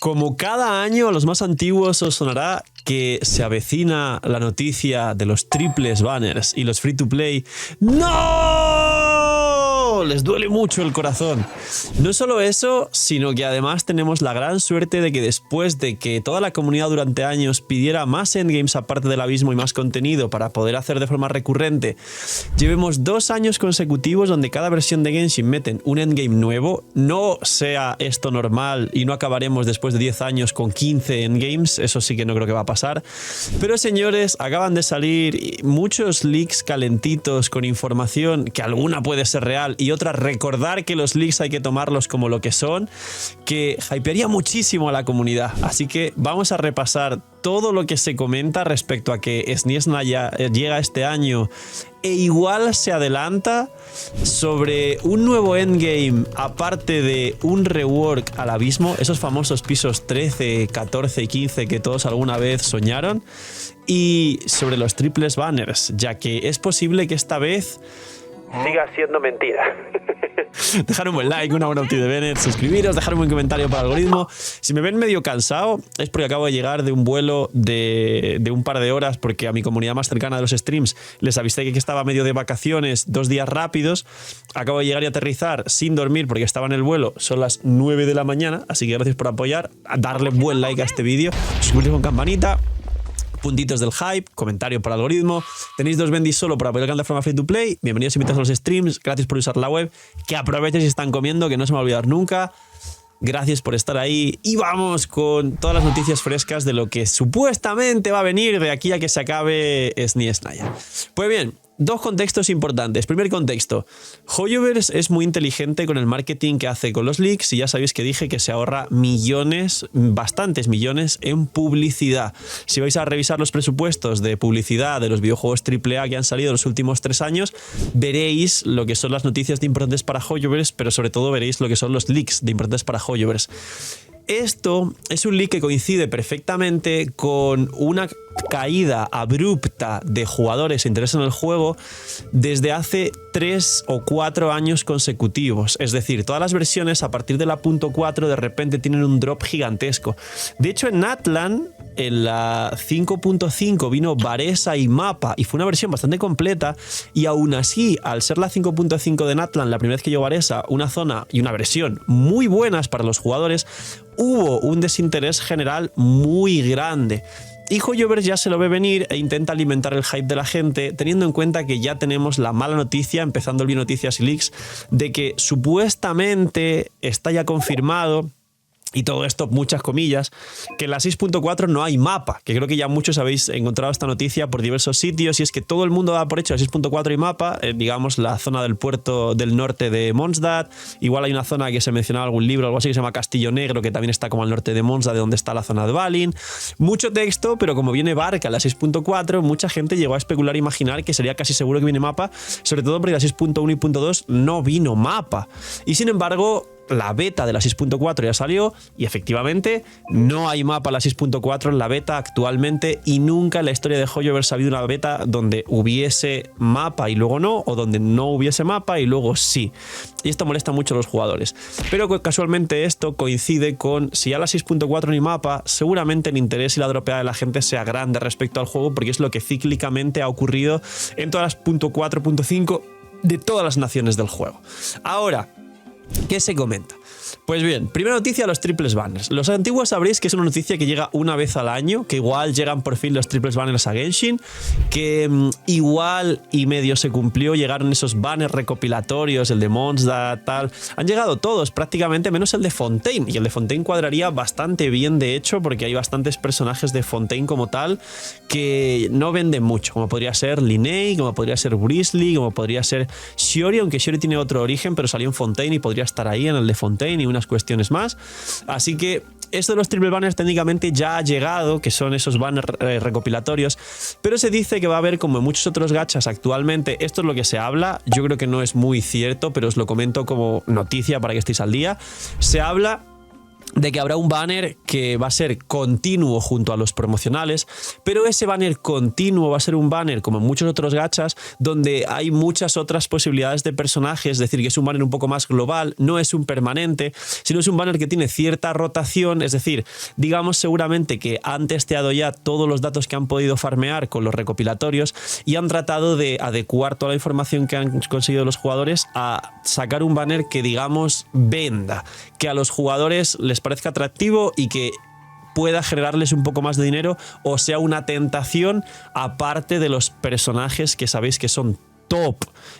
Como cada año, a los más antiguos os sonará que se avecina la noticia de los triples banners y los free to play. ¡No! Les duele mucho el corazón. No solo eso, sino que además tenemos la gran suerte de que después de que toda la comunidad durante años pidiera más endgames aparte del abismo y más contenido para poder hacer de forma recurrente, llevemos 2 años consecutivos donde cada versión de Genshin meten un endgame nuevo. No sea esto normal y no acabaremos después de 10 años con 15 endgames, eso sí que no creo que va a pasar. Pero señores, acaban de salir muchos leaks calentitos con información que alguna puede ser real y otra recordar que los leaks hay que tomarlos como lo que son, que hypearía muchísimo a la comunidad. Así que vamos a repasar todo lo que se comenta respecto a que SNES Naya llega este año e igual se adelanta, sobre un nuevo endgame aparte de un rework al abismo, esos famosos pisos 13, 14 y 15 que todos alguna vez soñaron, y sobre los triples banners, ya que es posible que esta vez siga siendo mentira. Dejar un buen like, una buena opinión de Bennett, suscribiros, dejar un buen comentario para el algoritmo. Si me ven medio cansado es porque acabo de llegar de un vuelo de un par de horas, porque a mi comunidad más cercana de los streams les avisé que estaba medio de vacaciones, 2 días rápidos. Acabo de llegar y aterrizar sin dormir porque estaba en el vuelo, son las 9 de la mañana, así que gracias por apoyar, darle buen like a este vídeo, suscribiros con campanita, puntitos del hype, comentario para el algoritmo. Tenéis 2 bendis solo por apoyar el canal de forma free to play. Bienvenidos y invitados a los streams. Gracias por usar la web. Que aprovechen si están comiendo, que no se me va a olvidar nunca. Gracias por estar ahí. Y vamos con todas las noticias frescas de lo que supuestamente va a venir de aquí a que se acabe SNES Naya. Pues bien, 2 contextos importantes. Primer contexto, Hoyoverse es muy inteligente con el marketing que hace con los leaks y ya sabéis que dije que se ahorra millones, bastantes millones en publicidad. Si vais a revisar los presupuestos de publicidad de los videojuegos AAA que han salido los últimos 3 años, veréis lo que son las noticias de importantes para Hoyoverse, pero sobre todo veréis lo que son los leaks de importantes para Hoyoverse. Esto es un leak que coincide perfectamente con una caída abrupta de jugadores e interés en el juego desde hace 3 o 4 años consecutivos. Es decir, todas las versiones a partir de la .4 de repente tienen un drop gigantesco. De hecho, en Natlan, en la 5.5 vino Varesa y Mapa y fue una versión bastante completa, y aún así, al ser la 5.5 de Natlan, la primera vez que llegó Varesa, una zona y una versión muy buenas para los jugadores, hubo un desinterés general muy grande. Y Hoyoverse ya se lo ve venir e intenta alimentar el hype de la gente, teniendo en cuenta que ya tenemos la mala noticia, empezando el bien noticias y leaks, de que supuestamente está ya confirmado, y todo esto, muchas comillas, que en la 6.4 no hay mapa, que creo que ya muchos habéis encontrado esta noticia por diversos sitios, y es que todo el mundo da por hecho la 6.4 y mapa, digamos la zona del puerto del norte de Mondstadt. Igual hay una zona que se mencionaba en algún libro, algo así, que se llama Castillo Negro, que también está como al norte de Mondstadt, de donde está la zona de Balin. Mucho texto, pero como viene Barca en la 6.4, mucha gente llegó a especular e imaginar que sería casi seguro que viene mapa, sobre todo porque la 6.1 y .2 no vino mapa. Y sin embargo, la beta de la 6.4 ya salió y efectivamente no hay mapa a la 6.4 en la beta actualmente, y nunca en la historia de Hoyoverse ha habido una beta donde hubiese mapa y luego no, o donde no hubiese mapa y luego sí. Y esto molesta mucho a los jugadores. Pero casualmente esto coincide con, si a la 6.4 no hay mapa, seguramente el interés y la dropeada de la gente sea grande respecto al juego, porque es lo que cíclicamente ha ocurrido en todas las .4, .5 de todas las naciones del juego. Ahora, ¿qué se comenta? Pues bien, primera noticia, los triples banners. Los antiguos sabréis que es una noticia que llega una vez al año, que igual llegan por fin los triples banners a Genshin, que igual y medio se cumplió, llegaron esos banners recopilatorios, el de Mondstadt, tal. Han llegado todos, prácticamente, menos el de Fontaine, y el de Fontaine cuadraría bastante bien, de hecho, porque hay bastantes personajes de Fontaine como tal que no venden mucho, como podría ser Linnea, como podría ser Brisley, como podría ser Shiori, aunque Shiori tiene otro origen, pero salió en Fontaine y podría estar ahí en el de Fontaine y unas cuestiones más. Así que esto de los triple banners técnicamente ya ha llegado, que son esos banners recopilatorios, pero se dice que va a haber, como en muchos otros gachas actualmente, esto es lo que se habla, yo creo que no es muy cierto, pero os lo comento como noticia para que estéis al día, se habla de que habrá un banner que va a ser continuo junto a los promocionales, pero ese banner continuo va a ser un banner, como en muchos otros gachas, donde hay muchas otras posibilidades de personajes, es decir, que es un banner un poco más global, no es un permanente, sino es un banner que tiene cierta rotación, es decir, digamos seguramente que han testeado ya todos los datos que han podido farmear con los recopilatorios y han tratado de adecuar toda la información que han conseguido los jugadores a sacar un banner que, digamos, venda, que a los jugadores les parezca atractivo y que pueda generarles un poco más de dinero o sea una tentación, aparte de los personajes que sabéis que son top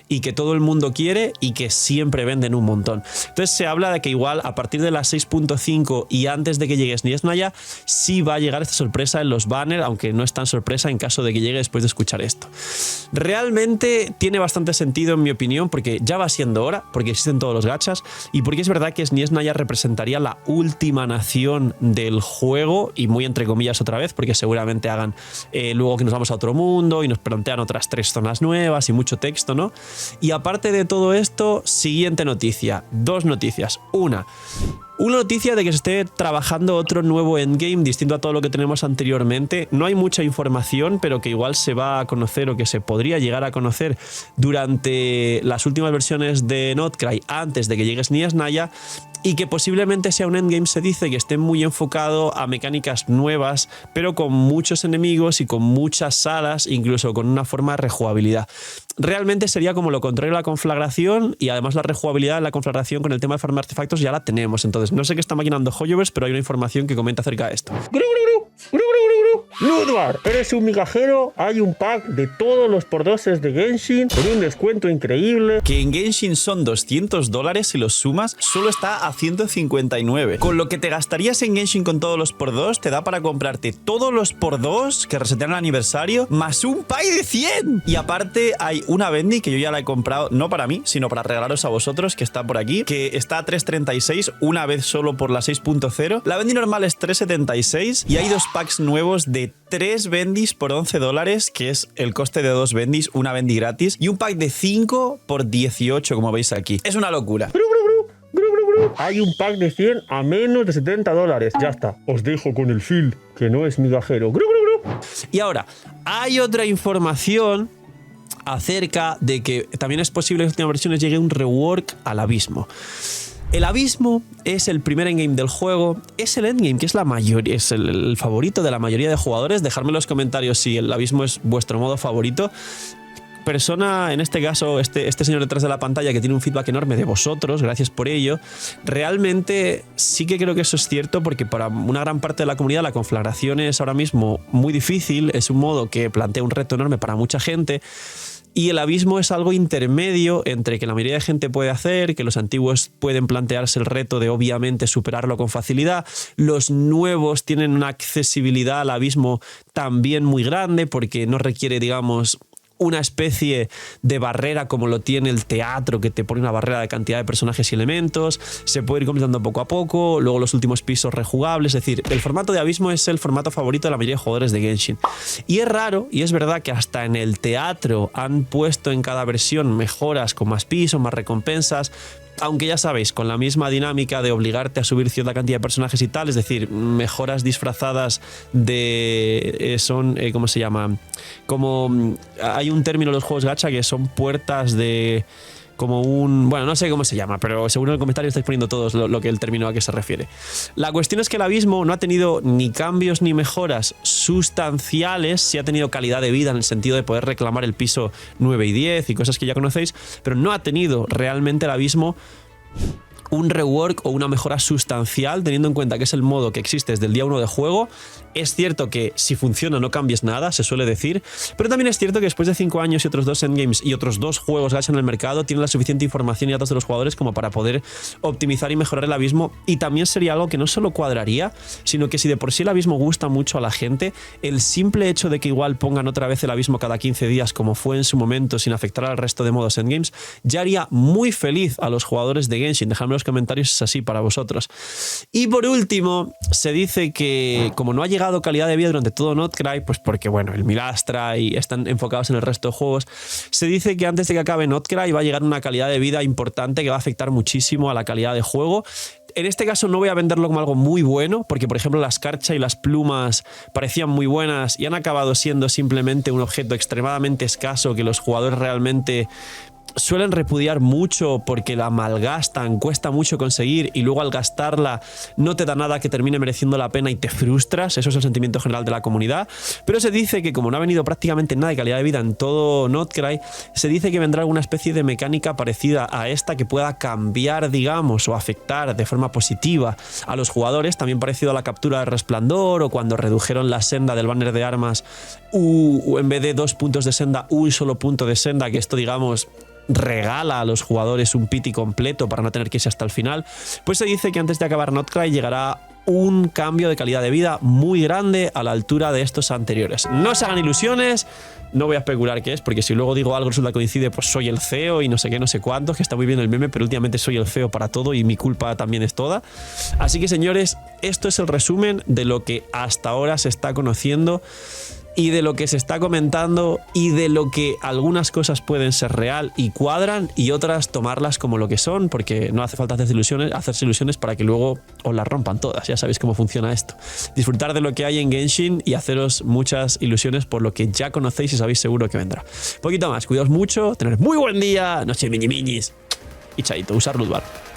y que todo el mundo quiere y que siempre venden un montón. Entonces se habla de que igual a partir de las 6.5 y antes de que llegue Snies Naya sí va a llegar esta sorpresa en los banners, aunque no es tan sorpresa en caso de que llegue después de escuchar esto. Realmente tiene bastante sentido en mi opinión, porque ya va siendo hora, porque existen todos los gachas y porque es verdad que Snies Naya representaría la última nación del juego, y muy entre comillas otra vez, porque seguramente hagan luego que nos vamos a otro mundo y nos plantean otras 3 zonas nuevas y mucho texto, ¿no? Y aparte de todo esto, siguiente noticia, 2 noticias. Una noticia de que se esté trabajando otro nuevo endgame distinto a todo lo que tenemos anteriormente. No hay mucha información, pero que igual se va a conocer o que se podría llegar a conocer durante las últimas versiones de Notcry antes de que llegue Snies Naya, y que posiblemente sea un endgame, se dice, que esté muy enfocado a mecánicas nuevas, pero con muchos enemigos y con muchas salas, incluso con una forma de rejugabilidad. Realmente sería como lo contrario a la conflagración, y además la rejugabilidad de la conflagración con el tema de farmar artefactos ya la tenemos. Entonces no sé qué está maquinando Hoyoverse, pero hay una información que comenta acerca de esto. Ludwar, eres un migajero. Hay un pack de todos los por-doses de Genshin con un descuento increíble. Que en Genshin son $200 si los sumas, solo está a 159. Con lo que te gastarías en Genshin con todos los por 2, te da para comprarte todos los por 2 que resetean el aniversario, más un pack de 100. Y aparte hay una Bendy que yo ya la he comprado, no para mí, sino para regalaros a vosotros, que está por aquí, que está a 3.36, una vez solo por la 6.0. La Bendy normal es 3.76 y hay 2 packs nuevos de 3 Bendys por $11, que es el coste de 2 Bendys, una Bendy gratis, y un pack de 5 por 18, como veis aquí. Es una locura. Hay un pack de 100 a menos de $70. Ya está. Os dejo con el Phil, que no es migajero. Y ahora, hay otra información acerca de que también es posible que en las últimas versiones llegue un rework al abismo. El abismo es el primer endgame del juego, es el endgame que es es el favorito de la mayoría de jugadores. Dejadme en los comentarios si el abismo es vuestro modo favorito. Persona, en este caso, este señor detrás de la pantalla, que tiene un feedback enorme de vosotros, gracias por ello. Realmente sí que creo que eso es cierto, porque para una gran parte de la comunidad la conflagración es ahora mismo muy difícil, es un modo que plantea un reto enorme para mucha gente. Y el abismo es algo intermedio entre que la mayoría de gente puede hacer, que los antiguos pueden plantearse el reto de obviamente superarlo con facilidad. Los nuevos tienen una accesibilidad al abismo también muy grande, porque no requiere, digamos, una especie de barrera como lo tiene el teatro, que te pone una barrera de cantidad de personajes y elementos. Se puede ir completando poco a poco, luego los últimos pisos rejugables. Es decir, el formato de abismo es el formato favorito de la mayoría de jugadores de Genshin. Y es raro, y es verdad que hasta en el teatro han puesto en cada versión mejoras con más pisos, más recompensas, aunque ya sabéis, con la misma dinámica de obligarte a subir cierta cantidad de personajes y tal, es decir, mejoras disfrazadas de... ¿cómo se llama? Como hay un término en los juegos gacha que son puertas de... como un... bueno, no sé cómo se llama, pero seguro en el comentario estáis poniendo todos lo que el término a que se refiere. La cuestión es que el abismo no ha tenido ni cambios ni mejoras sustanciales, sí ha tenido calidad de vida en el sentido de poder reclamar el piso 9 y 10 y cosas que ya conocéis, pero no ha tenido realmente el abismo un rework o una mejora sustancial, teniendo en cuenta que es el modo que existe desde el día 1 de juego. Es cierto que si funciona no cambies nada, se suele decir, pero también es cierto que después de 5 años y otros 2 endgames y otros 2 juegos gacha en el mercado, tienen la suficiente información y datos de los jugadores como para poder optimizar y mejorar el abismo. Y también sería algo que no solo cuadraría, sino que si de por sí el abismo gusta mucho a la gente, el simple hecho de que igual pongan otra vez el abismo cada 15 días como fue en su momento, sin afectar al resto de modos endgames, ya haría muy feliz a los jugadores de Genshin. Dejadme en los comentarios si es así para vosotros. Y por último, se dice que como no ha llegado calidad de vida durante todo Notcry, pues porque bueno, el Milastra y están enfocados en el resto de juegos, se dice que antes de que acabe Notcry va a llegar una calidad de vida importante que va a afectar muchísimo a la calidad de juego. En este caso no voy a venderlo como algo muy bueno, porque por ejemplo la escarcha y las plumas parecían muy buenas y han acabado siendo simplemente un objeto extremadamente escaso que los jugadores realmente suelen repudiar mucho porque la malgastan, cuesta mucho conseguir y luego al gastarla no te da nada que termine mereciendo la pena y te frustras. Eso es el sentimiento general de la comunidad. Pero se dice que como no ha venido prácticamente nada de calidad de vida en todo Notcry, se dice que vendrá alguna especie de mecánica parecida a esta que pueda cambiar, digamos, o afectar de forma positiva a los jugadores, también parecido a la captura de resplandor o cuando redujeron la senda del banner de armas en vez de 2 puntos de senda, un solo punto de senda, que esto, digamos, regala a los jugadores un pity completo para no tener que irse hasta el final. Pues se dice que antes de acabar Notcry llegará un cambio de calidad de vida muy grande a la altura de estos anteriores. No se hagan ilusiones, no voy a especular qué es, porque si luego digo algo resulta que coincide, pues soy el CEO y no sé qué, no sé cuántos, que está muy bien el meme, pero últimamente soy el CEO para todo y mi culpa también es toda. Así que señores, esto es el resumen de lo que hasta ahora se está conociendo y de lo que se está comentando y de lo que algunas cosas pueden ser real y cuadran y otras tomarlas como lo que son, porque no hace falta hacerse ilusiones para que luego os las rompan todas. Ya sabéis cómo funciona esto. Disfrutar de lo que hay en Genshin y haceros muchas ilusiones por lo que ya conocéis y sabéis seguro que vendrá. Poquito más, cuidaos mucho, tener muy buen día, noche mini minis y chaito, usar Lootbar.